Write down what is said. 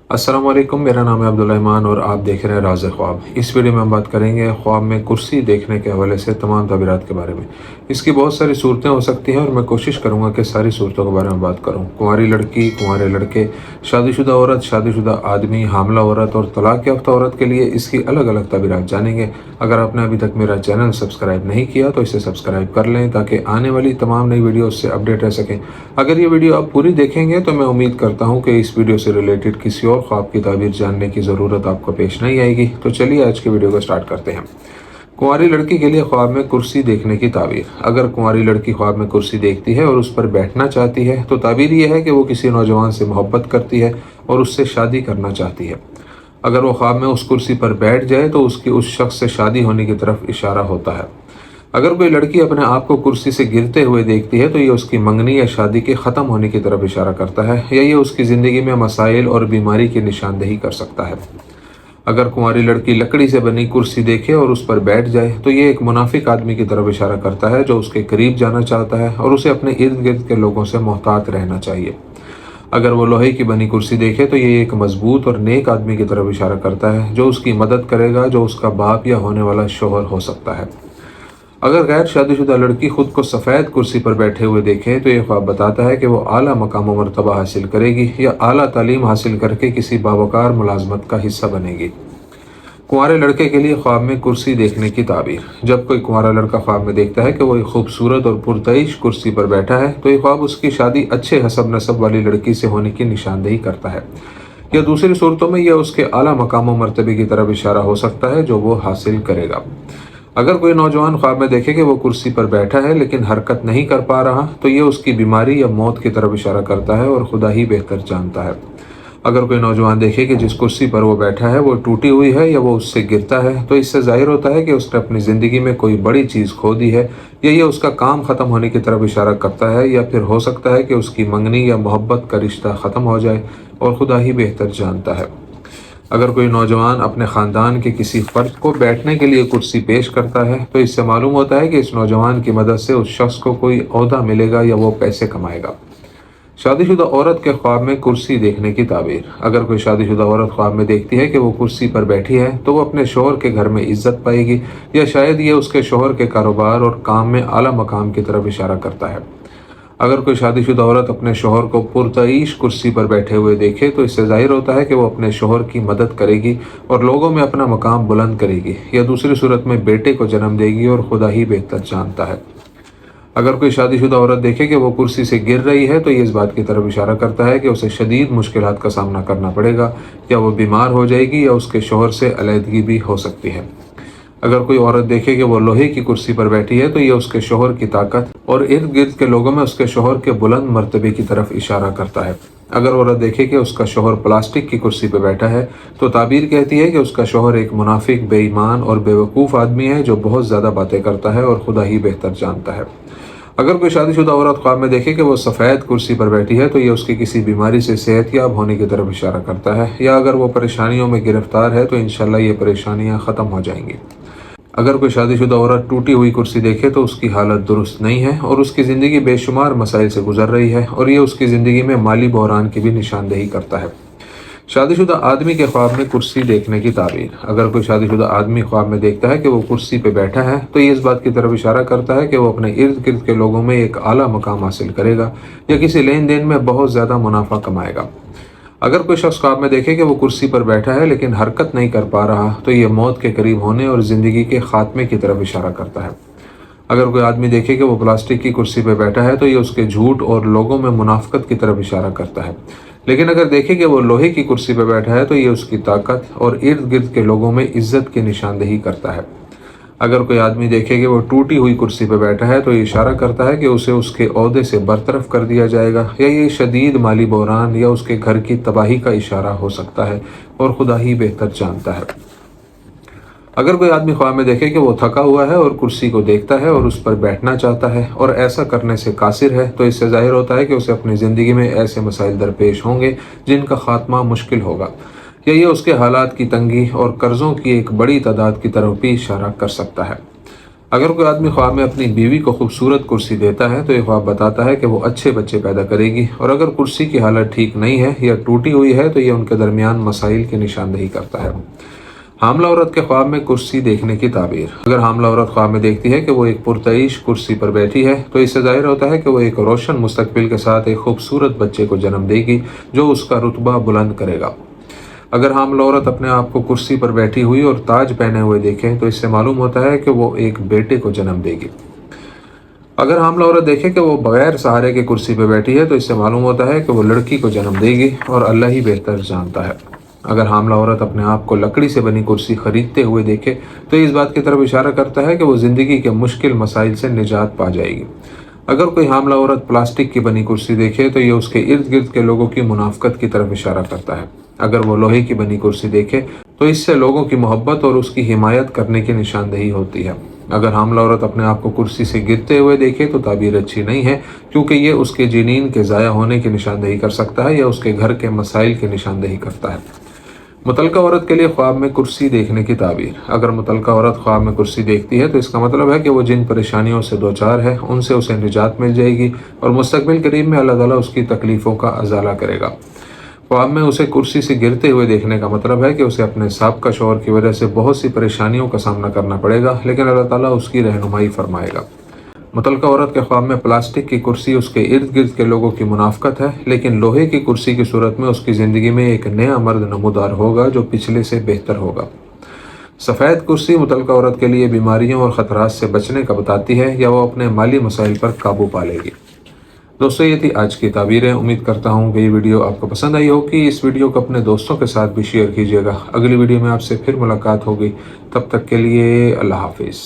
अस्सलाम वालेकुम। मेरा नाम है अब्दुल रहमान और आप देख रहे हैं राज़ ख्वाब। इस वीडियो में हम बात करेंगे ख्वाब में कुर्सी देखने के हवाले से तमाम तबीरात के बारे में। इसकी बहुत सारी सूरतें हो सकती हैं और मैं कोशिश करूंगा कि सारी सूरतों के बारे में बात करूं। कुंवारी लड़की, कुंवारे लड़के, शादीशुदा औरत, शादीशुदा आदमी, हामला औरत और तलाक याफ्ता औरत के लिए इसकी अलग अलग तबीरात जानेंगे। अगर आपने अभी तक मेरा चैनल सब्सक्राइब नहीं किया तो इसे सब्सक्राइब कर लें ताकि आने वाली तमाम नई वीडियो से अपडेट रह सकें। अगर ये वीडियो आप पूरी देखेंगे तो मैं उम्मीद करता हूँ कि इस वीडियो से रिलेटेड किसी और ख्वाब की ताबीर जानने की ज़रूरत आपको पेश नहीं आएगी। तो चलिए आज की वीडियो को स्टार्ट करते हैं। कुंवारी लड़की के लिए ख्वाब में कुर्सी देखने की ताबीर। अगर कुंवारी लड़की ख्वाब में कुर्सी देखती है और उस पर बैठना चाहती है तो ताबीर यह है कि वो किसी नौजवान से मोहब्बत करती है और उससे शादी करना चाहती है। अगर वो ख्वाब में उस कुर्सी पर बैठ जाए तो उसकी उस शख्स से शादी होने की तरफ इशारा होता है। अगर कोई लड़की अपने आप को कुर्सी से गिरते हुए देखती है तो ये उसकी मंगनी या शादी के ख़त्म होने की तरफ इशारा करता है या ये उसकी ज़िंदगी में मसाइल और बीमारी की निशानदेही कर सकता है। अगर कुंवारी लड़की लकड़ी से बनी कुर्सी देखे और उस पर बैठ जाए तो ये एक मुनाफिक आदमी की तरफ इशारा करता है जो उसके करीब जाना चाहता है और उसे अपने इर्द गिर्द के लोगों से मोहतात रहना चाहिए। अगर वो लोहे की बनी कुर्सी देखे तो ये एक मजबूत और नेक आदमी की तरफ इशारा करता है जो उसकी मदद करेगा, जो उसका बाप या होने वाला शोहर हो सकता है। अगर गैर शादीशुदा लड़की खुद को सफ़ेद कुर्सी पर बैठे हुए देखे तो ये ख्वाब बताता है कि वो आला मकाम व मर्तबा हासिल करेगी या आला तालीम हासिल करके किसी बावकार मुलाजमत का हिस्सा बनेगी। कुंवारे लड़के के लिए ख्वाब में कुर्सी देखने की ताबीर। जब कोई कुंवारा लड़का ख्वाब में देखता है कि वो एक खूबसूरत और पुरतईश कुर्सी पर बैठा है तो ये ख्वाब उसकी शादी अच्छे हसब नसब वाली लड़की से होने की निशानदेही करता है, या दूसरी सूरतों में यह उसके आला मकाम व मर्तबे की तरफ इशारा हो सकता है जो वो हासिल करेगा। अगर कोई नौजवान ख्वाब में देखे कि वो कुर्सी पर बैठा है लेकिन हरकत नहीं कर पा रहा तो ये उसकी बीमारी या मौत की तरफ इशारा करता है और खुदा ही बेहतर जानता है। अगर कोई नौजवान देखे कि जिस कुर्सी पर वो बैठा है वो टूटी हुई है या वो उससे गिरता है तो इससे जाहिर होता है कि उसने अपनी ज़िंदगी में कोई बड़ी चीज़ खो दी है या ये उसका काम ख़त्म होने की तरफ इशारा करता है, या फिर हो सकता है कि उसकी मंगनी या मोहब्बत का रिश्ता ख़त्म हो जाए और खुदा ही बेहतर जानता है। अगर कोई नौजवान अपने ख़ानदान के किसी फ़र्द को बैठने के लिए कुर्सी पेश करता है तो इससे मालूम होता है कि इस नौजवान की मदद से उस शख्स को कोई ओहदा मिलेगा या वो पैसे कमाएगा। शादीशुदा औरत के ख्वाब में कुर्सी देखने की ताबीर। अगर कोई शादीशुदा औरत ख्वाब में देखती है कि वो कुर्सी पर बैठी है तो वो अपने शोहर के घर में इज्जत पाएगी या शायद ये उसके शोहर के कारोबार और काम में आला मकाम की तरफ इशारा करता है। अगर कोई शादीशुदा औरत अपने शोहर को पुरतईश कुर्सी पर बैठे हुए देखे तो इससे जाहिर होता है कि वो अपने शोहर की मदद करेगी और लोगों में अपना मकाम बुलंद करेगी, या दूसरी सूरत में बेटे को जन्म देगी और खुदा ही बेहतर जानता है। अगर कोई शादीशुदा औरत देखे कि वो कुर्सी से गिर रही है तो ये इस बात की तरफ इशारा करता है कि उसे शदीद मुश्किलात का सामना करना पड़ेगा, या वो बीमार हो जाएगी या उसके शोहर से अलहदगी भी हो सकती है। अगर कोई औरत देखे कि वो लोहे की कुर्सी पर बैठी है तो ये उसके शोहर की ताकत और इर्द गिर्द के लोगों में उसके शोहर के बुलंद मर्तबे की तरफ इशारा करता है। अगर औरत देखे कि उसका शोहर प्लास्टिक की कुर्सी पर बैठा है तो ताबीर कहती है कि उसका शोहर एक मुनाफिक, बेईमान और बेवकूफ़ आदमी है जो बहुत ज़्यादा बातें करता है और खुदा ही बेहतर जानता है। अगर कोई शादीशुदा औरत ख्वाब में देखे कि वो सफ़ेद कुर्सी पर बैठी है तो ये उसकी किसी बीमारी से सेहतयाब होने की तरफ इशारा करता है, या अगर वो परेशानियों में गिरफ्तार है तो इंशाल्लाह ये परेशानियां ख़त्म हो जाएंगी। अगर कोई शादीशुदा औरत टूटी हुई कुर्सी देखे तो उसकी हालत दुरुस्त नहीं है और उसकी ज़िंदगी बेशुमार मसाइल से गुजर रही है और ये उसकी ज़िंदगी में माली बहरान की भी निशानदेही करता है। शादीशुदा आदमी के ख्वाब में कुर्सी देखने की ताबीर। अगर कोई शादीशुदा आदमी ख्वाब में देखता है कि वो कुर्सी पे बैठा है तो ये इस बात की तरफ इशारा करता है कि वो अपने इर्द गिर्द के लोगों में एक आला मकाम हासिल करेगा या किसी लेन देन में बहुत ज़्यादा मुनाफा कमाएगा। अगर कोई शख्स ख्वाब में देखे कि वो कुर्सी पर बैठा है लेकिन हरकत नहीं कर पा रहा तो ये मौत के करीब होने और ज़िंदगी के खात्मे की तरफ इशारा करता है। अगर कोई आदमी देखे कि वो प्लास्टिक की कुर्सी पर बैठा है तो ये उसके झूठ और लोगों में मुनाफकत की तरफ इशारा करता है। लेकिन अगर देखे कि वो लोहे की कुर्सी पर बैठा है तो ये उसकी ताकत और इर्द गिर्द के लोगों में इज्जत की निशानदेही करता है। अगर कोई आदमी देखे कि वो टूटी हुई कुर्सी पर बैठा है तो ये इशारा करता है कि उसे उसके ओहदे से बरतरफ कर दिया जाएगा, या ये शदीद माली बहरान या उसके घर की तबाही का इशारा हो सकता है और खुदा ही बेहतर जानता है। अगर कोई आदमी ख्वाब में देखे कि वो थका हुआ है और कुर्सी को देखता है और उस पर बैठना चाहता है और ऐसा करने से कासिर है तो इससे जाहिर होता है कि उसे अपनी ज़िंदगी में ऐसे मसाइल दरपेश होंगे जिनका खात्मा मुश्किल होगा, या ये उसके हालात की तंगी और कर्ज़ों की एक बड़ी तादाद की तरफ भी इशारा कर सकता है। اگر کوئی آدمی خواب میں اپنی بیوی کو خوبصورت کرسی دیتا ہے تو یہ خواب بتاتا ہے کہ وہ اچھے بچے پیدا کرے گی، اور اگر کرسی کی حالت ٹھیک نہیں ہے یا ٹوٹی ہوئی ہے تو یہ ان کے درمیان مسائل کی نشاندہی کرتا ہے۔ حاملہ عورت کے خواب میں کرسی دیکھنے کی تعبیر۔ اگر حاملہ عورت خواب میں دیکھتی ہے کہ وہ ایک پرتعیش کرسی پر بیٹھی ہے تو اس سے ظاہر ہوتا ہے کہ وہ ایک روشن مستقبل کے ساتھ ایک خوبصورت بچے کو جنم دے گی جو اس کا رتبہ بلند کرے گا۔ اگر حاملہ عورت اپنے آپ کو کرسی پر بیٹھی ہوئی اور تاج پہنے ہوئے دیکھے تو اس سے معلوم ہوتا ہے کہ وہ ایک بیٹے کو جنم دے گی۔ اگر حاملہ عورت دیکھے کہ وہ بغیر سہارے کے کرسی پہ بیٹھی ہے تو اس سے معلوم ہوتا ہے کہ وہ لڑکی کو جنم دے گی، اور اللہ ہی بہتر جانتا ہے۔ اگر حاملہ عورت اپنے آپ کو لکڑی سے بنی کرسی خریدتے ہوئے دیکھے تو یہ اس بات کی طرف اشارہ کرتا ہے کہ وہ زندگی کے مشکل مسائل سے نجات پا جائے گی۔ اگر کوئی حاملہ عورت پلاسٹک کی بنی کرسی دیکھے تو یہ اس کے ارد گرد کے لوگوں کی منافقت کی طرف اشارہ کرتا ہے۔ اگر وہ لوہے کی بنی کرسی دیکھے تو اس سے لوگوں کی محبت اور اس کی حمایت کرنے کی نشاندہی ہوتی ہے۔ اگر حاملہ عورت اپنے آپ کو کرسی سے گرتے ہوئے دیکھے تو تعبیر اچھی نہیں ہے، کیونکہ یہ اس کے جنین کے ضائع ہونے کی نشاندہی کر سکتا ہے یا اس کے گھر کے مسائل کی نشاندہی کرتا ہے۔ متعلقہ عورت کے لیے خواب میں کرسی دیکھنے کی تعبیر۔ اگر متعلقہ عورت خواب میں کرسی دیکھتی ہے تو اس کا مطلب ہے کہ وہ جن پریشانیوں سے دوچار ہے ان سے اسے نجات مل جائے گی، اور مستقبل قریب میں اللہ تعالیٰ اس کی تکلیفوں کا ازالہ کرے گا۔ خواب میں اسے کرسی سے گرتے ہوئے دیکھنے کا مطلب ہے کہ اسے اپنے سابقہ شوہر کی وجہ سے بہت سی پریشانیوں کا سامنا کرنا پڑے گا، لیکن اللہ تعالیٰ اس کی رہنمائی فرمائے گا۔ متعلقہ عورت کے خواب میں پلاسٹک کی کرسی اس کے ارد گرد کے لوگوں کی منافقت ہے، لیکن لوہے کی کرسی کی صورت میں اس کی زندگی میں ایک نیا مرد نمودار ہوگا جو پچھلے سے بہتر ہوگا۔ سفید کرسی متعلقہ عورت کے لیے بیماریوں اور خطرات سے بچنے کا بتاتی ہے، یا وہ اپنے مالی مسائل پر قابو پا لے گی۔ دوستو، یہ تھی آج کی تعبیریں۔ امید کرتا ہوں کہ یہ ویڈیو آپ کو پسند آئی ہوگی۔ اس ویڈیو کو اپنے دوستوں کے ساتھ بھی شیئر کیجیے گا۔ اگلی ویڈیو میں آپ سے پھر ملاقات ہوگی، تب تک کے لیے اللہ حافظ۔